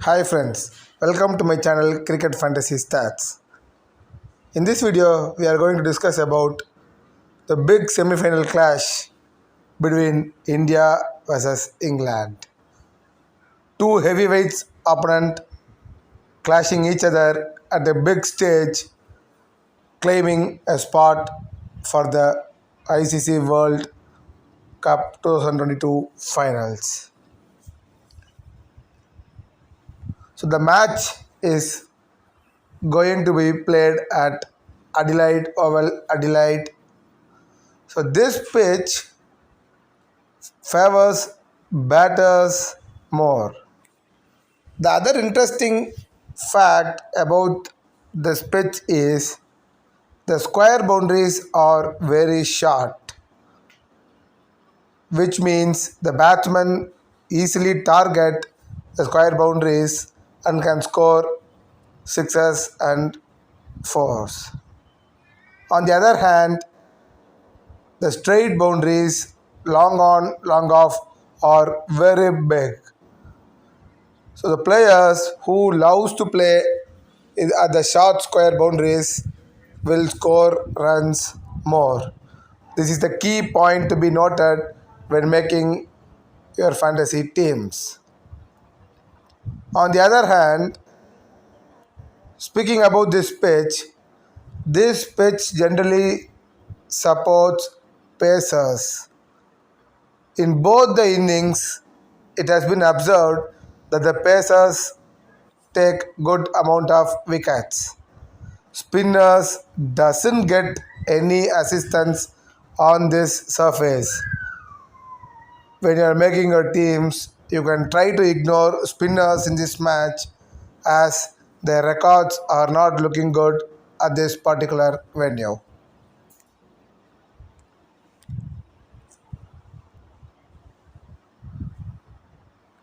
Hi friends, welcome to my channel Cricket Fantasy Stats. In this video, we are going to discuss about the big semi-final clash between India versus England. Two heavyweights opponent clashing each other at a big stage, claiming a spot for the ICC World Cup 2022 finals. So the match is going to be played at Adelaide Oval, Adelaide. So this pitch favors batters more. The other interesting fact about this pitch is the square boundaries are very short, which means the batsman easily target the square boundaries and can score sixes and fours. On the other hand, the straight boundaries, long on, long off, are very big. So the players who loves to play at the short square boundaries will score runs more. This is the key point to be noted when making your fantasy teams. On the other hand, speaking about this pitch generally supports pacers. In both the innings, it has been observed that the pacers take good amount of wickets. Spinners doesn't get any assistance on this surface. When you are making your teams, you can try to ignore spinners in this match as their records are not looking good at this particular venue.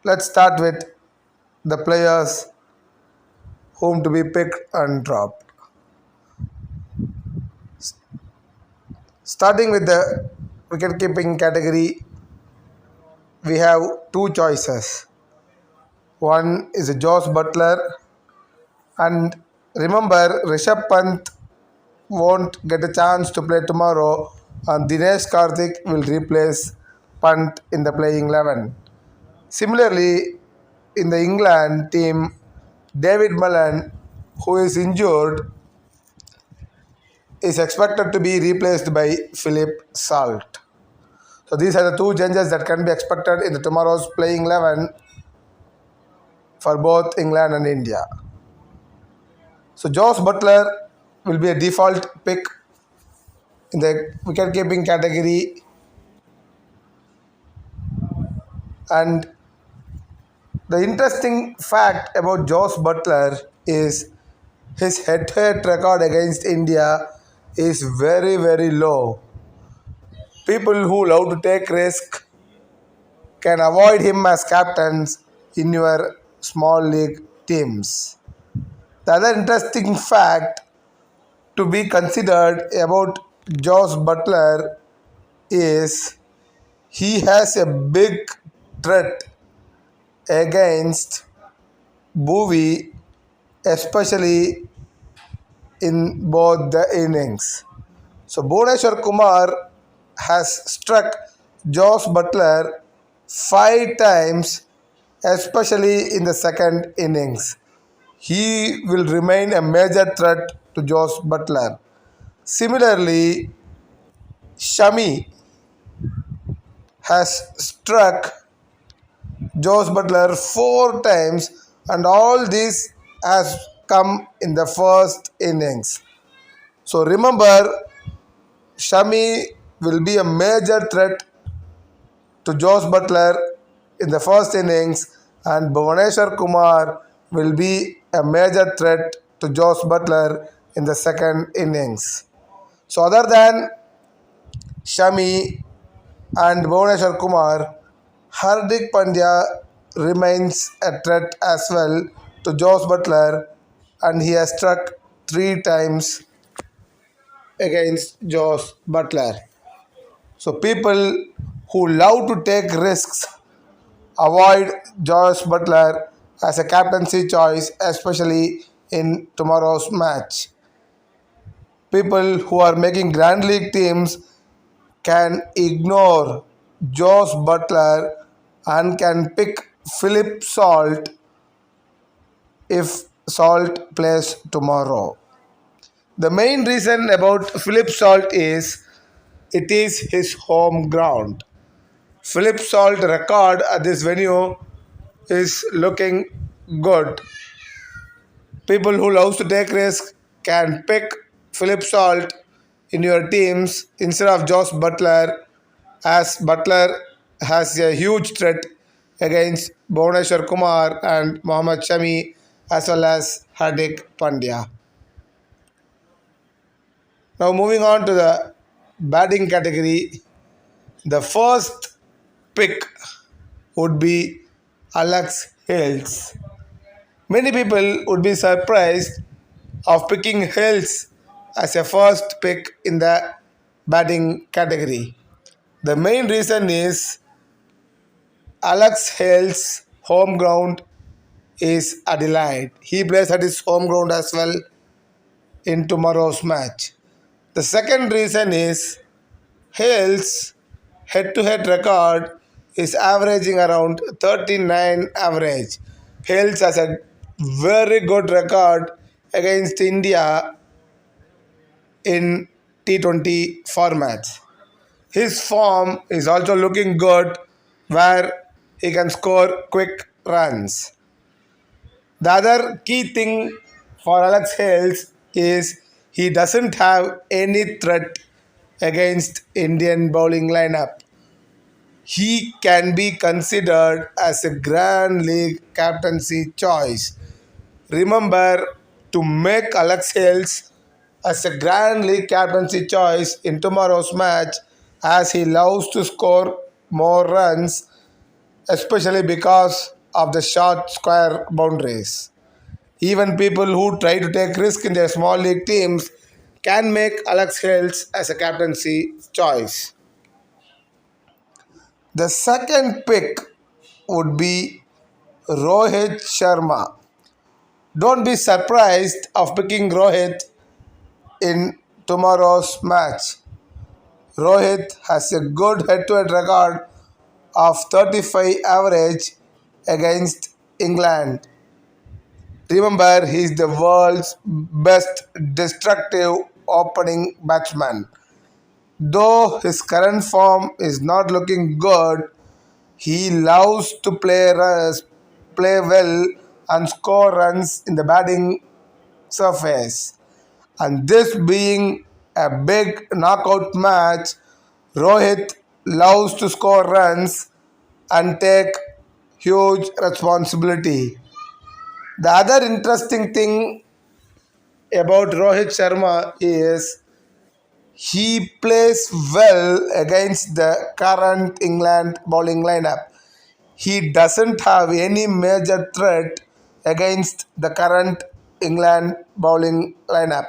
Let's start with the players whom to be picked and dropped. Starting with the wicket keeping category, we have two choices. One is Josh Butler, and remember Rishabh Pant won't get a chance to play tomorrow, and Dinesh Karthik will replace Pant in the playing 11. Similarly, in the England team, David Mullen, who is injured, is expected to be replaced by Philip Salt. So these are the two changes that can be expected in the tomorrow's playing 11 for both England and India. So Josh Butler will be a default pick in the wicket-keeping category, and the interesting fact about Josh Butler is his head-to-head record against India is very, very low. People who love to take risk can avoid him as captains in your small league teams. The other interesting fact to be considered about Josh Butler is he has a big threat against Bowie, especially in both the innings. So Bhuvneshwar Kumar has struck Josh Butler 5 times, especially in the second innings. He will remain a major threat to Josh Butler. Similarly, Shami has struck Josh Butler 4 times, and all this has come in the first innings. So remember, Shami will be a major threat to Josh Butler in the first innings, and Bhuvneshwar Kumar will be a major threat to Josh Butler in the second innings. So other than Shami and Bhuvneshwar Kumar, Hardik Pandya remains a threat as well to Josh Butler, and he has struck 3 times against Josh Butler. So people who love to take risks avoid Josh Butler as a captaincy choice, especially in tomorrow's match. People who are making Grand League teams can ignore Josh Butler and can pick Philip Salt if Salt plays tomorrow. The main reason about Philip Salt is it is his home ground. Philip Salt record at this venue is looking good. People who love to take risks can pick Philip Salt in your teams instead of Josh Butler, as Butler has a huge threat against Bhuvneshwar Kumar and Mohammad Shami as well as Hardik Pandya. Now moving on to the batting category, the first pick would be Alex Hales. Many people would be surprised of picking Hales as a first pick in the batting category. The main reason is Alex Hales' home ground is Adelaide. He plays at his home ground as well in tomorrow's match. The second reason is Hales' head-to-head record is averaging around 39 average. Hales has a very good record against India in T20 formats. His form is also looking good where he can score quick runs. The other key thing for Alex Hales is he doesn't have any threat against Indian bowling lineup. He can be considered as a Grand League captaincy choice. Remember to make Alex Hales as a Grand League captaincy choice in tomorrow's match as he loves to score more runs, especially because of the short square boundaries. Even people who try to take risk in their small league teams can make Alex Hales as a captaincy choice. The second pick would be Rohit Sharma. Don't be surprised of picking Rohit in tomorrow's match. Rohit has a good head-to-head record of 35 average against England. Remember, he is the world's best destructive opening batsman. Though his current form is not looking good, he loves to play well and score runs in the batting surface. And this being a big knockout match, Rohit loves to score runs and take huge responsibility. The other interesting thing about Rohit Sharma is he plays well against the current England bowling lineup. He doesn't have any major threat against the current England bowling lineup.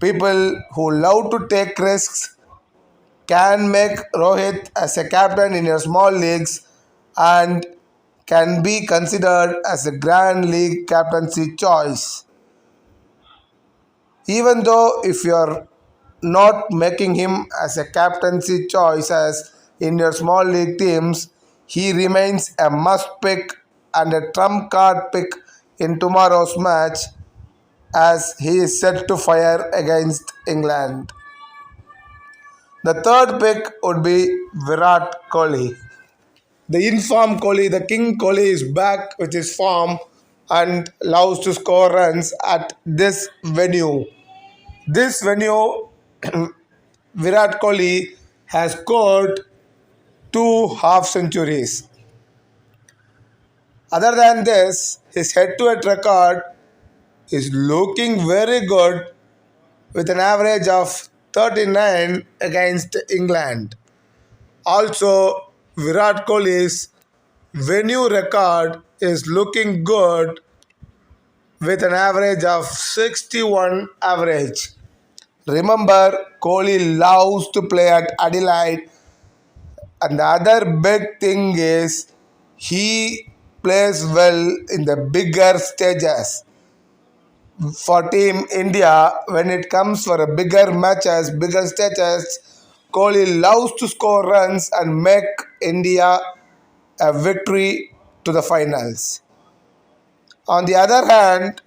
People who love to take risks can make Rohit as a captain in your small leagues and can be considered as a Grand League captaincy choice. Even though if you're not making him as a captaincy choice as in your small league teams, he remains a must pick and a trump card pick in tomorrow's match as he is set to fire against England. The third pick would be Virat Kohli. The informed Kohli, the King Kohli is back with his form and loves to score runs at this venue. This venue, Virat Kohli has scored two half centuries. Other than this, his head-to-head record is looking very good with an average of 39 against England. Also, Virat Kohli's venue record is looking good with an average of 61 average. Remember, Kohli loves to play at Adelaide, and the other big thing is he plays well in the bigger stages. For Team India, when it comes for a bigger matches, bigger stages, Kohli loves to score runs and make India a victory to the finals. On the other hand,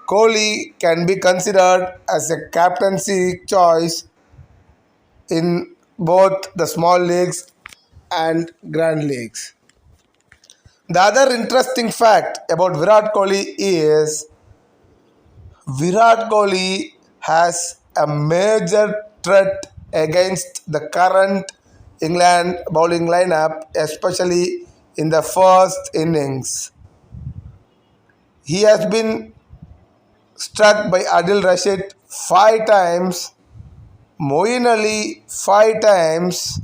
Kohli can be considered as a captaincy choice in both the small leagues and grand leagues. The other interesting fact about Virat Kohli is Virat Kohli has a major threat against the current England bowling lineup, especially in the first innings. He has been struck by Adil Rashid 5 times, Moeen Ali 5 times,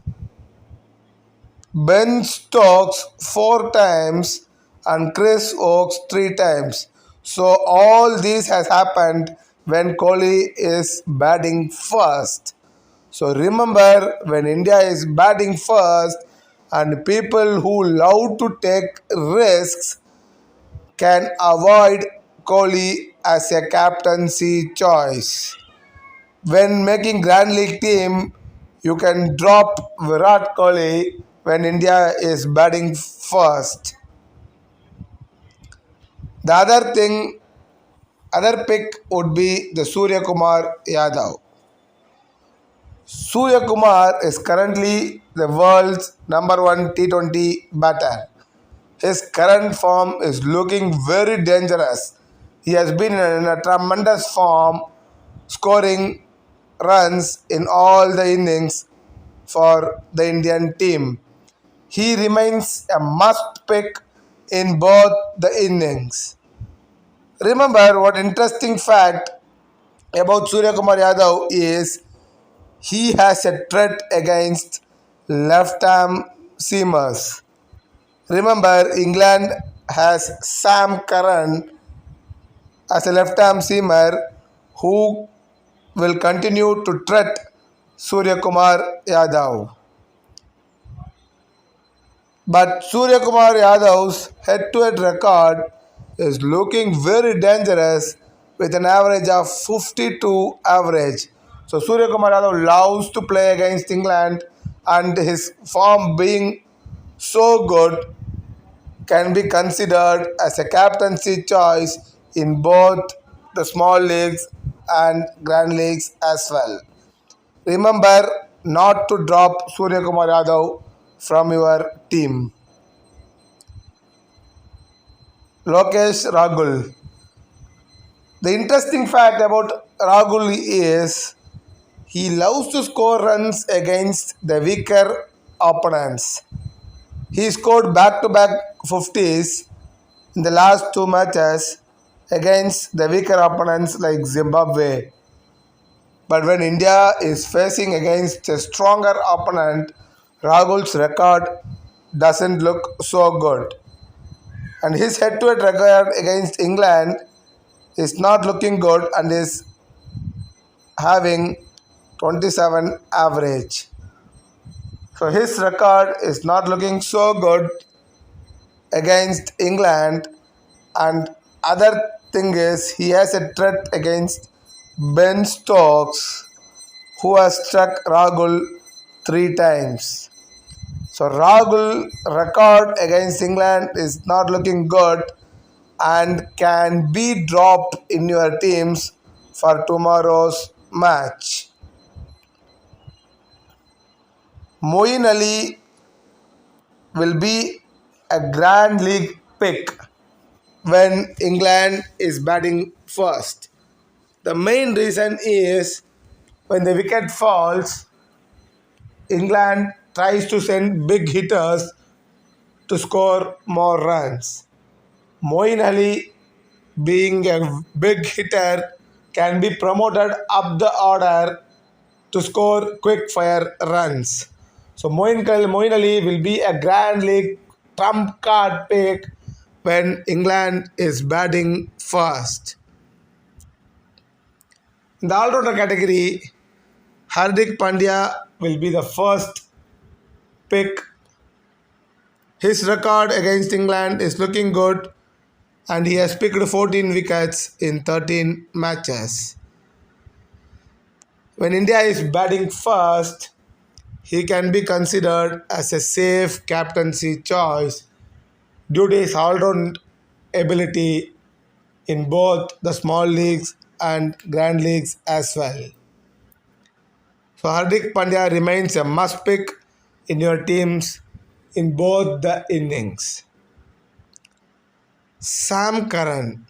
Ben Stokes 4 times, and Chris Oakes 3 times. So all this has happened when Kohli is batting first. So remember, when India is batting first and people who love to take risks can avoid Kohli as a captaincy choice. When making Grand League team, you can drop Virat Kohli when India is batting first. The other pick would be the Surya Kumar Yadav. Surya Kumar is currently the world's number one T20 batter. His current form is looking very dangerous. He has been in a tremendous form, scoring runs in all the innings for the Indian team. He remains a must pick in both the innings. Remember, what interesting fact about Surya Kumar Yadav is he has a threat against left arm seamers. Remember, England has Sam Curran as a left arm seamer who will continue to threat Surya Kumar Yadav. But Surya Kumar Yadav's head-to-head record is looking very dangerous with an average of 52 average. So Surya Kumar Yadav loves to play against England, and his form being so good can be considered as a captaincy choice in both the small leagues and grand leagues as well. Remember not to drop Surya Kumar Yadav from your team. Lokesh Rahul. The interesting fact about Rahul is he loves to score runs against the weaker opponents. He scored back-to-back 50s in the last 2 matches against the weaker opponents like Zimbabwe. But when India is facing against a stronger opponent, Rahul's record doesn't look so good. And his head-to-head record against England is not looking good and is having 27 average. So his record is not looking so good against England, and other thing is he has a threat against Ben Stokes who has struck Rahul 3 times. So Rahul record against England is not looking good and can be dropped in your teams for tomorrow's match. Moeen Ali will be a Grand League pick when England is batting first. The main reason is when the wicket falls, England tries to send big hitters to score more runs. Moeen Ali, being a big hitter, can be promoted up the order to score quick fire runs. So Moeen Ali will be a Grand League trump card pick when England is batting first. In the all-rounder category, Hardik Pandya will be the first pick His record against England is looking good and he has picked 14 wickets in 13 matches. When India is batting first, he can be considered as a safe captaincy choice due to his all-round ability in both the small leagues and grand leagues as well. So Hardik Pandya remains a must pick in your teams in both the innings. Sam Curran.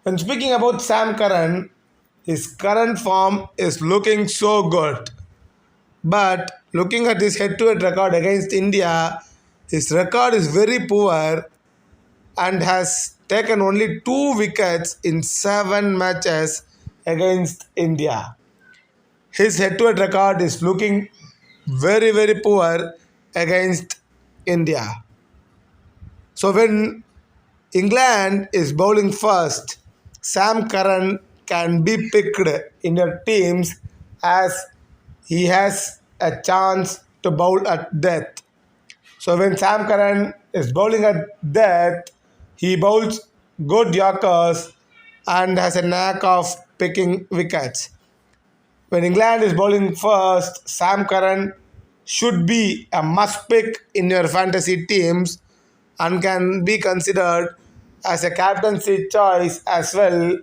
When speaking about Sam Curran, his current form is looking so good. But looking at his head-to-head record against India, his record is very poor and has taken only 2 wickets in 7 matches against India. His head-to-head record is looking very poor against India. So when England is bowling first, Sam Curran can be picked in your teams as he has a chance to bowl at death. So when Sam Curran is bowling at death, he bowls good yorkers and has a knack of picking wickets. When England is bowling first, Sam Curran should be a must pick in your fantasy teams and can be considered as a captaincy choice as well,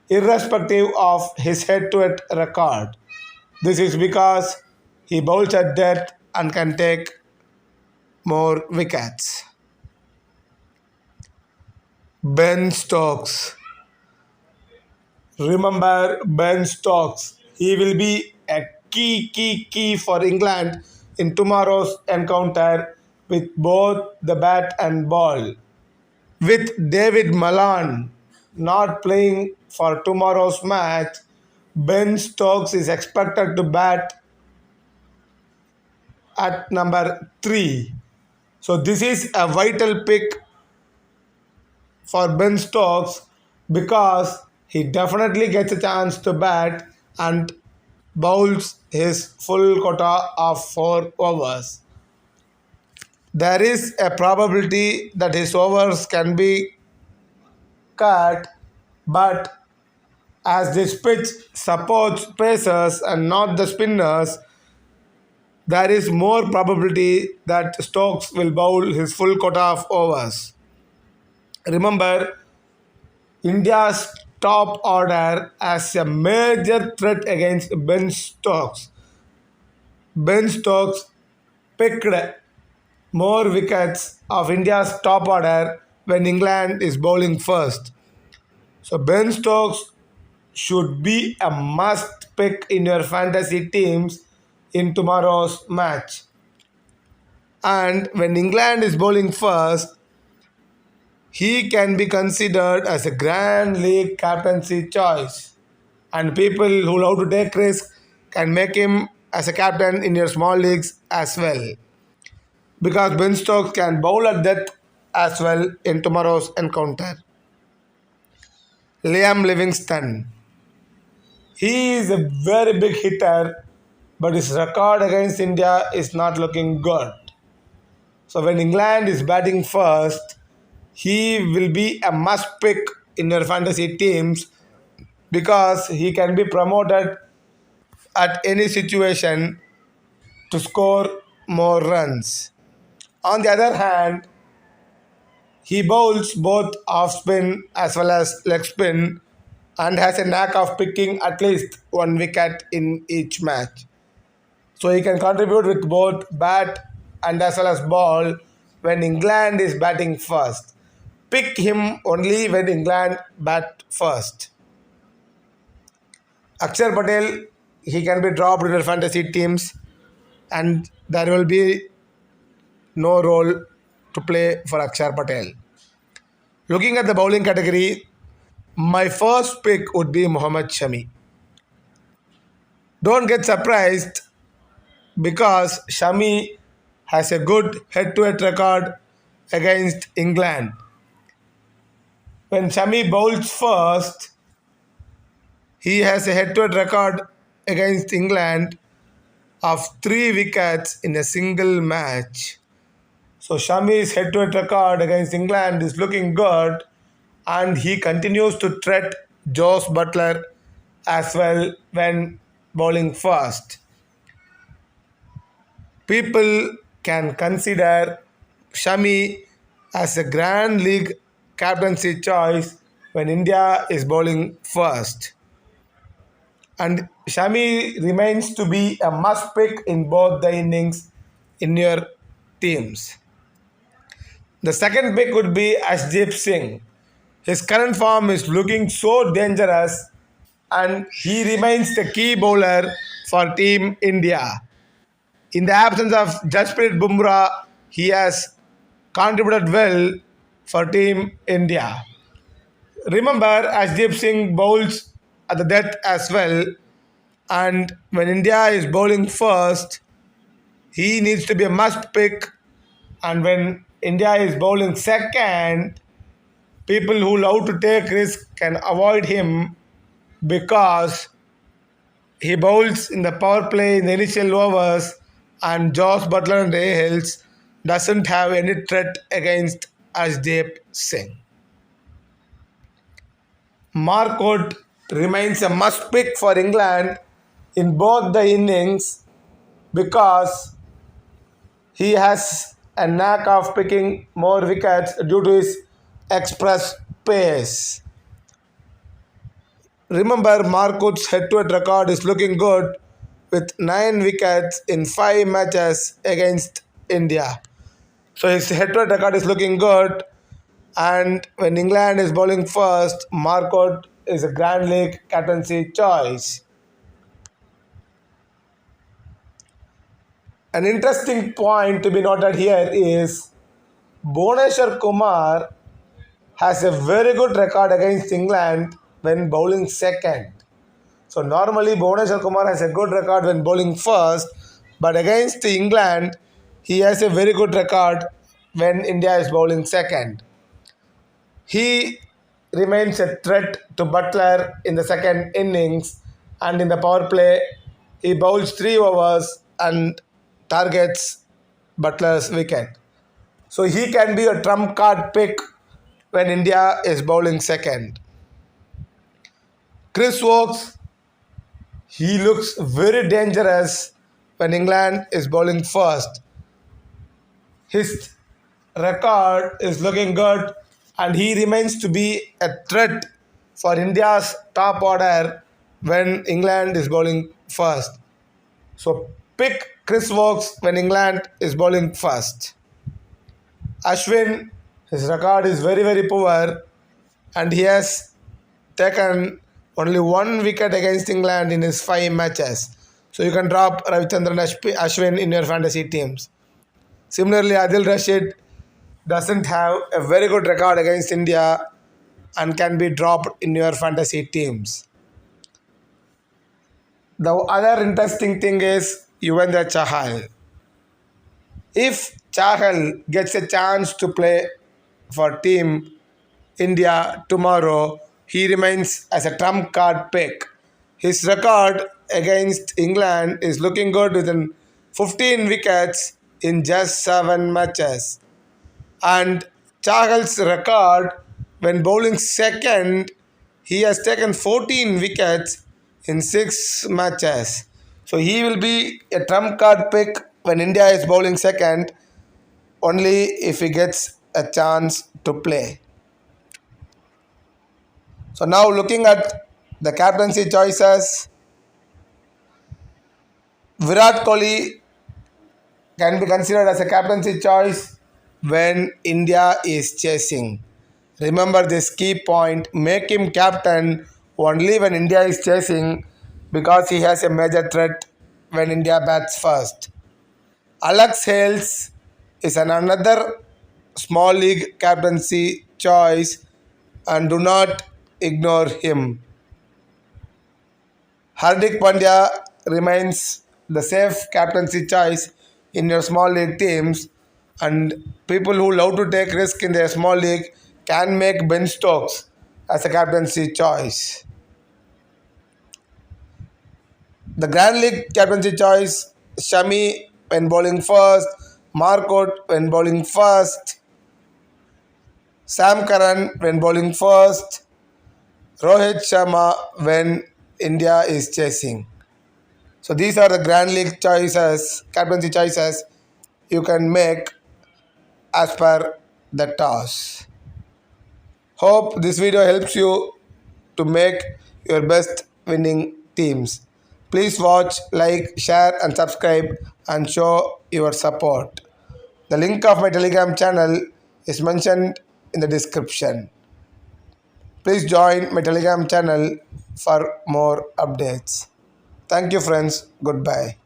irrespective of his head-to-head record. This is because he bowls at death and can take more wickets. Ben Stokes. Remember Ben Stokes. He will be a key for England in tomorrow's encounter with both the bat and ball. With David Malan not playing for tomorrow's match, Ben Stokes is expected to bat at number 3. So this is a vital pick for Ben Stokes because he definitely gets a chance to bat and bowls his full quota of 4 overs. There is a probability that his overs can be cut, but as this pitch supports pacers and not the spinners, there is more probability that Stokes will bowl his full quota of overs. Remember, India's top order as a major threat against Ben Stokes. Ben Stokes picked more wickets of India's top order when England is bowling first. So Ben Stokes should be a must pick in your fantasy teams in tomorrow's match. And when England is bowling first, he can be considered as a Grand League captaincy choice. And people who love to take risks can make him as a captain in your small leagues as well. Because Ben Stokes can bowl at death as well in tomorrow's encounter. Liam Livingstone. He is a very big hitter, but his record against India is not looking good. So when England is batting first, he will be a must pick in your fantasy teams because he can be promoted at any situation to score more runs. On the other hand, he bowls both off spin as well as leg spin and has a knack of picking at least 1 wicket in each match. So he can contribute with both bat and as well as ball when England is batting first. Pick him only when England bat first. Akshar Patel, he can be dropped in your fantasy teams and there will be no role to play for Akshar Patel. Looking at the bowling category, my first pick would be Mohammad Shami. Don't get surprised because Shami has a good head-to-head record against England. When Shami bowls first, he has a head-to-head record against England of 3 wickets in a single match. So Shami's head-to-head record against England is looking good, and he continues to threat Josh Butler as well when bowling first. People can consider Shami as a Grand League captaincy choice when India is bowling first. And Shami remains to be a must pick in both the innings in your teams. The second pick would be Ashdeep Singh. His current form is looking so dangerous and he remains the key bowler for Team India. In the absence of Jasprit Bumrah, he has contributed well for Team India. Remember, Ashdeep Singh bowls at the death as well, and when India is bowling first, he needs to be a must pick, and when India is bowling second, people who love to take risk can avoid him because he bowls in the power play in the initial overs and Josh Butler and Ray Hills doesn't have any threat against Ashdeep Singh. Mark Wood remains a must pick for England in both the innings because he has a knack of picking more wickets due to his express pace. Remember, Mark Wood's head-to-head record is looking good with 9 wickets in 5 matches against India. So his head-to-head record is looking good, and when England is bowling first, Mark Wood is a Grand League captaincy choice. An interesting point to be noted here is Bhuvneshwar Kumar has a very good record against England when bowling second. So normally Bhuvneshwar Kumar has a good record when bowling first, but against England he has a very good record when India is bowling second. He remains a threat to Butler in the second innings, and in the power play he bowls 3 overs and targets Butler's wicket. So he can be a trump card pick when India is bowling second. Chris Woakes, he looks very dangerous when England is bowling first. His record is looking good and he remains to be a threat for India's top order when England is bowling first. So pick Chris Woakes when England is bowling first. Ashwin, his record is very poor and he has taken only 1 wicket against England in his 5 matches. So you can drop Ravichandran Ashwin in your fantasy teams. Similarly, Adil Rashid doesn't have a very good record against India and can be dropped in your fantasy teams. The other interesting thing is Yuvendra Chahal. If Chahal gets a chance to play for Team India tomorrow, he remains as a trump card pick. His record against England is looking good with 15 wickets in just 7 matches. And Chahal's record when bowling second, he has taken 14 wickets in 6 matches. So he will be a trump card pick when India is bowling second, only if he gets a chance to play. So now looking at the captaincy choices, Virat Kohli can be considered as a captaincy choice when India is chasing. Remember this key point, make him captain only when India is chasing because he has a major threat when India bats first. Alex Hales is another small league captaincy choice and do not ignore him. Hardik Pandya remains the safe captaincy choice in your small league teams, and people who love to take risk in their small league can make Ben Stokes as a captaincy choice. The Grand League captaincy choice, Shami when bowling first, Marcotte when bowling first, Sam Curran when bowling first, Rohit Sharma when India is chasing. So these are the Grand League choices, captaincy choices you can make as per the toss. Hope this video helps you to make your best winning teams. Please watch, like, share and subscribe and show your support. The link of my Telegram channel is mentioned in the description. Please join my Telegram channel for more updates. Thank you friends. Goodbye.